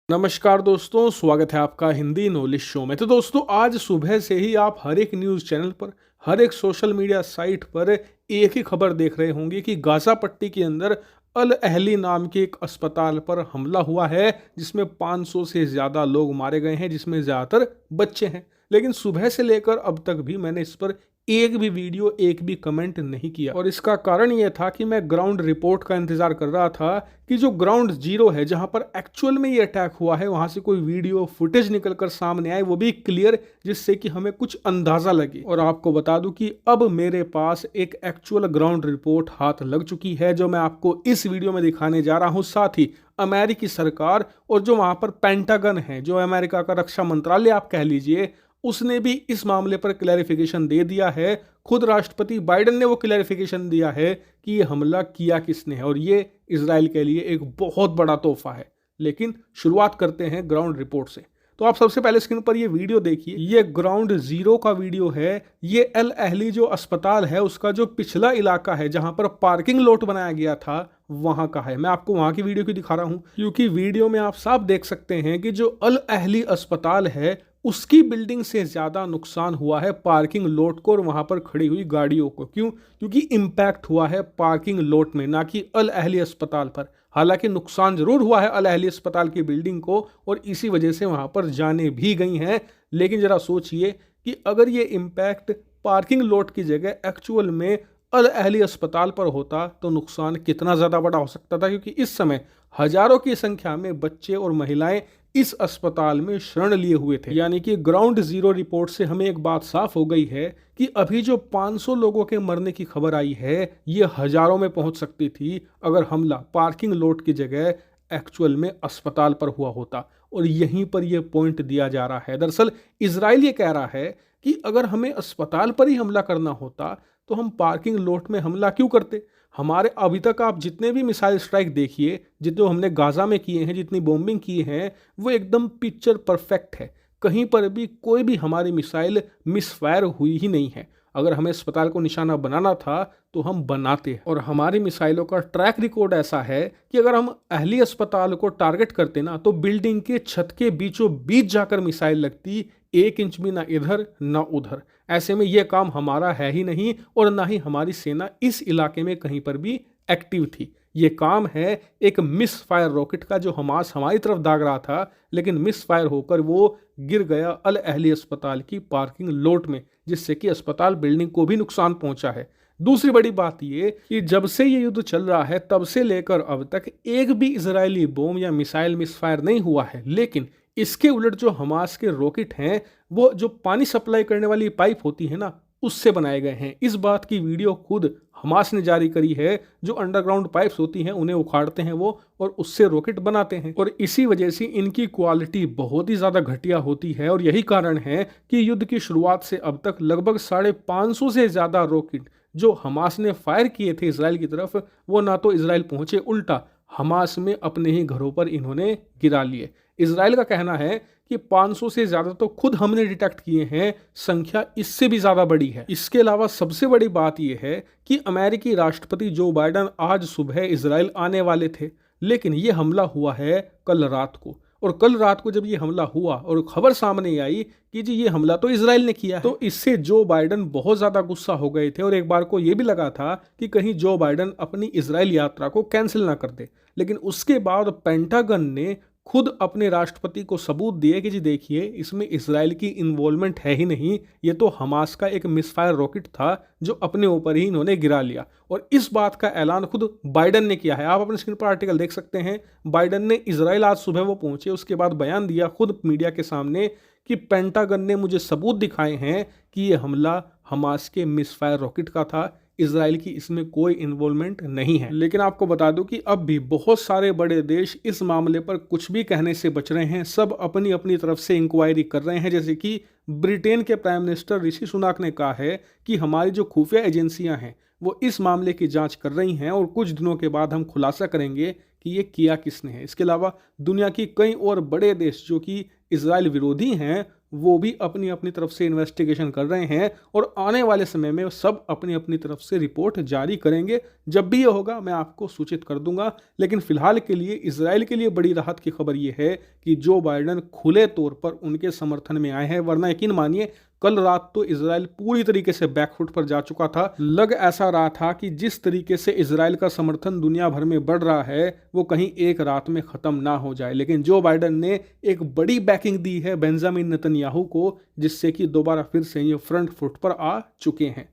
नमस्कार दोस्तों, स्वागत है आपका हिंदी नॉलेज शो में। तो दोस्तों, आज सुबह से ही आप हर एक न्यूज़ चैनल पर, हर एक सोशल मीडिया साइट पर एक ही खबर देख रहे होंगे कि गाज़ा पट्टी के अंदर अल अहली नाम के एक अस्पताल पर हमला हुआ है, जिसमें 500 से ज़्यादा लोग मारे गए हैं, जिसमें ज़्यादातर बच्चे हैं। लेकिन सुबह से लेकर अब तक भी मैंने इस पर एक भी वीडियो, एक भी कमेंट नहीं किया, और इसका कारण ये था कि मैं ग्राउंड रिपोर्ट का इंतजार कर रहा था कि जो ग्राउंड जीरो है, जहां पर एक्चुअल में ये अटैक हुआ है, वहां से कोई वीडियो फुटेज निकलकर सामने आए, वो भी क्लियर, जिससे कि हमें कुछ अंदाजा लगे। और आपको बता दूं कि अब मेरे पास एक एक्चुअल ग्राउंड रिपोर्ट हाथ लग चुकी है, जो मैं आपको इस वीडियो में दिखाने जा रहा हूं। साथ ही अमेरिकी सरकार और जो वहां पर पेंटागन है, जो अमेरिका का रक्षा मंत्रालय आप कह लीजिए, उसने भी इस मामले पर क्लैरिफिकेशन दे दिया है। खुद राष्ट्रपति बाइडेन ने वो क्लैरिफिकेशन दिया है कि ये हमला किया किसने है, और ये इजराइल के लिए एक बहुत बड़ा तोहफा है। लेकिन शुरुआत करते हैं ग्राउंड रिपोर्ट से। तो आप सबसे पहले स्क्रीन पर ये वीडियो देखिए, ये ग्राउंड जीरो का वीडियो है। ये अल अहली जो अस्पताल है, उसका जो पिछला इलाका है, जहां पर पार्किंग लॉट बनाया गया था, वहां का है। मैं आपको वहां की वीडियो क्यों दिखा रहा हूं, क्योंकि वीडियो में आप साफ देख सकते हैं कि जो अल अहली अस्पताल है, उसकी बिल्डिंग से ज्यादा नुकसान हुआ है पार्किंग लॉट को और वहां पर खड़ी हुई गाड़ियों को। क्यों? क्योंकि इंपैक्ट हुआ है पार्किंग लॉट में, ना कि अल अहली अस्पताल पर। हालांकि नुकसान जरूर हुआ है अल अहली अस्पताल की बिल्डिंग को, और इसी वजह से वहां पर जाने भी गई हैं। लेकिन जरा सोचिए कि अगर ये इंपैक्ट पार्किंग लॉट की जगह एक्चुअल में अल अहली अस्पताल पर होता, तो नुकसान कितना ज्यादा बड़ा हो सकता था। क्योंकि इस समय हजारों की संख्या में बच्चे और महिलाएं इस अस्पताल में शरण लिए हुए थे। यानी कि ग्राउंड जीरो रिपोर्ट से हमें एक बात साफ हो गई है कि अभी जो 500 लोगों के मरने की खबर आई है, ये हजारों में पहुंच सकती थी अगर हमला पार्किंग लॉट की जगह एक्चुअल में अस्पताल पर हुआ होता। और यहीं पर यह पॉइंट दिया जा रहा है। दरअसल इजराइल ये कह रहा है कि अगर हमें अस्पताल पर ही हमला करना होता, तो हम पार्किंग लॉट में हमला क्यों करते। हमारे अभी तक आप जितने भी मिसाइल स्ट्राइक देखिए, जितने हमने गाजा में किए हैं, जितनी बॉम्बिंग की हैं, वो एकदम पिक्चर परफेक्ट है। कहीं पर भी कोई भी हमारी मिसाइल मिसफायर हुई ही नहीं है। अगर हमें अस्पताल को निशाना बनाना था, तो हम बनाते हैं। और हमारी मिसाइलों का ट्रैक रिकॉर्ड ऐसा है कि अगर हम अहली अस्पताल को टारगेट करते ना, तो बिल्डिंग के छत के बीचों बीच जाकर मिसाइल लगती, 1 इंच भी ना इधर ना उधर। ऐसे में यह काम हमारा है ही नहीं, और ना ही हमारी सेना इस इलाके में कहीं पर भी एक्टिव थी। ये काम है एक मिस फायर रॉकेट का, जो हमास हमारी तरफ दाग रहा था, लेकिन मिस फायर होकर वो गिर गया अल अहली अस्पताल की पार्किंग लॉट में, जिससे कि अस्पताल बिल्डिंग को भी नुकसान पहुंचा है। दूसरी बड़ी बात ये कि जब से ये युद्ध चल रहा है, तब से लेकर अब तक एक भी इजरायली बम या मिसाइल मिसफायर नहीं हुआ है। लेकिन इसके उलट जो हमास के रॉकेट हैं, वो जो पानी सप्लाई करने वाली पाइप होती है ना, उससे बनाए गए हैं। इस बात की वीडियो खुद हमास ने जारी करी है। जो अंडरग्राउंड पाइप्स होती हैं, उन्हें उखाड़ते हैं वो, और उससे रॉकेट बनाते हैं। और इसी वजह से इनकी क्वालिटी बहुत ही ज़्यादा घटिया होती है। और यही कारण है कि युद्ध की शुरुआत से अब तक लगभग 550 से ज़्यादा रॉकेट जो हमास ने फायर किए थे इजराइल की तरफ, वो ना तो इजराइल पहुंचे, उल्टा हमास में अपने ही घरों पर इन्होंने गिरा लिए। इजराइल का कहना है कि 500 से ज्यादा तो खुद हमने डिटेक्ट किए हैं, संख्या इससे भी ज्यादा बड़ी है। इसके अलावा सबसे बड़ी बात यह है कि अमेरिकी राष्ट्रपति जो बाइडेन आज सुबह इजराइल आने वाले थे, लेकिन यह हमला हुआ है कल रात को। और कल रात को जब ये हमला हुआ और खबर सामने आई कि जी ये हमला तो इजराइल ने किया है, तो इससे जो बाइडेन बहुत ज्यादा गुस्सा हो गए थे। और एक बार को ये भी लगा था कि कहीं जो बाइडेन अपनी इजराइल यात्रा को कैंसिल ना कर दे। लेकिन उसके बाद पेंटागन ने खुद अपने राष्ट्रपति को सबूत दिए कि जी देखिए, इसमें इजराइल की इन्वॉल्वमेंट है ही नहीं, ये तो हमास का एक मिसफायर रॉकेट था जो अपने ऊपर ही इन्होंने गिरा लिया। और इस बात का ऐलान खुद बाइडेन ने किया है। आप अपने स्क्रीन पर आर्टिकल देख सकते हैं। बाइडेन ने इजराइल आज सुबह वो पहुंचे, उसके बाद बयान दिया खुद मीडिया के सामने कि पेंटागन ने मुझे सबूत दिखाए हैं कि ये हमला हमास के मिसफायर रॉकेट का था, इजराइल की इसमें कोई इन्वॉल्वमेंट नहीं है। लेकिन आपको बता दूं कि अब भी बहुत सारे बड़े देश इस मामले पर कुछ भी कहने से बच रहे हैं। सब अपनी अपनी तरफ से इंक्वायरी कर रहे हैं। जैसे कि ब्रिटेन के प्राइम मिनिस्टर ऋषि सुनाक ने कहा है कि हमारी जो खुफिया एजेंसियां हैं, वो इस मामले की जांच कर रही हैं, और कुछ दिनों के बाद हम खुलासा करेंगे कि ये किया किसने है। इसके अलावा दुनिया की कई और बड़े देश जो कि इजराइल विरोधी हैं, वो भी अपनी अपनी तरफ से इन्वेस्टिगेशन कर रहे हैं और आने वाले समय में सब अपनी अपनी तरफ से रिपोर्ट जारी करेंगे। जब भी ये होगा मैं आपको सूचित कर दूंगा। लेकिन फिलहाल के लिए इजराइल के लिए बड़ी राहत की खबर ये है कि जो बाइडेन खुले तौर पर उनके समर्थन में आए हैं, वरना यकीन मानिए कल रात तो इजराइल पूरी तरीके से बैकफुट पर जा चुका था। लग ऐसा रहा था कि जिस तरीके से इजराइल का समर्थन दुनिया भर में बढ़ रहा है वो कहीं एक रात में खत्म ना हो जाए। लेकिन जो बाइडेन ने एक बड़ी बैकिंग दी है बेंजामिन नेतन्याहू को, जिससे कि दोबारा फिर से ये फ्रंट फुट पर आ चुके हैं।